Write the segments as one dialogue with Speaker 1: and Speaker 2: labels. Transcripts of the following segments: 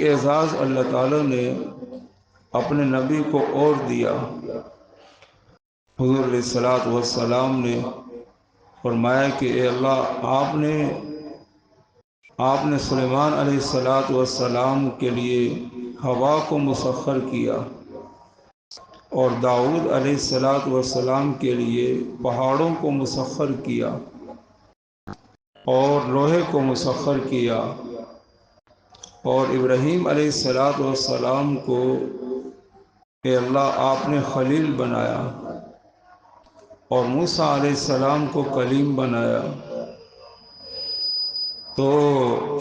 Speaker 1: ایک اعزاز اللہ تعالیٰ نے اپنے نبی کو اور دیا۔ حضور علیہ الصلوۃ والسلام نے فرمایا کہ اے اللہ، آپ نے سلیمان علیہ الصلوۃ والسلام کے لیے ہوا کو مسخر کیا، اور داؤد علیہ الصلوۃ والسلام کے لیے پہاڑوں کو مسخر کیا اور لوہے کو مسخر کیا، اور ابراہیم علیہ الصلوۃ والسلام کو اے اللہ آپ نے خلیل بنایا، اور موسیٰ علیہ السلام کو کلیم بنایا۔ تو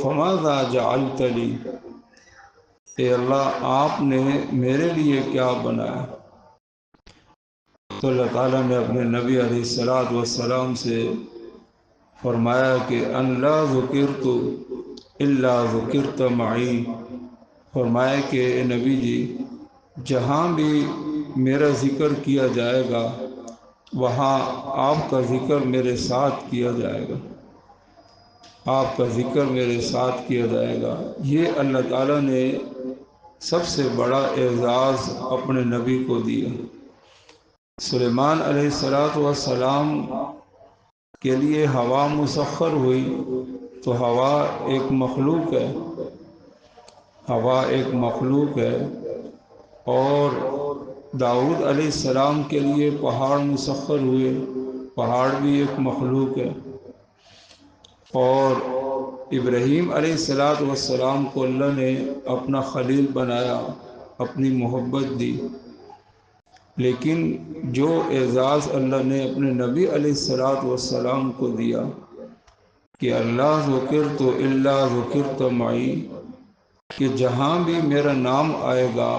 Speaker 1: فماذا جعلت لی، اے اللہ آپ نے میرے لیے کیا بنایا؟ تو اللہ تعالیٰ نے اپنے نبی علیہ الصلوۃ والسلام سے فرمایا کہ ان لا ذکرت الا ذکرت معی، فرمایا کہ اے نبی جی، جہاں بھی میرا ذکر کیا جائے گا وہاں آپ کا ذکر میرے ساتھ کیا جائے گا، آپ کا ذکر میرے ساتھ کیا جائے گا۔ یہ اللہ تعالیٰ نے سب سے بڑا اعزاز اپنے نبی کو دیا۔ سلیمان علیہ الصلوۃ والسلام کے لیے ہوا مسخر ہوئی، تو ہوا ایک مخلوق ہے، ہوا ایک مخلوق ہے، اور داؤد علیہ السلام کے لیے پہاڑ مسخر ہوئے، پہاڑ بھی ایک مخلوق ہے، اور ابراہیم علیہ الصلوۃ والسلام کو اللہ نے اپنا خلیل بنایا، اپنی محبت دی۔ لیکن جو اعزاز اللہ نے اپنے نبی علیہ الصلوۃ والسلام کو دیا کہ اللہ ذکرت الا ذکرت معی، کہ جہاں بھی میرا نام آئے گا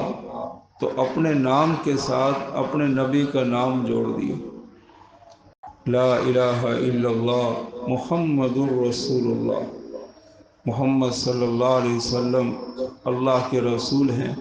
Speaker 1: تو اپنے نام کے ساتھ اپنے نبی کا نام جوڑ دیا۔ لا الہ الا اللہ محمد الرسول اللہ، محمد صلی اللہ علیہ وسلم اللہ کے رسول ہیں،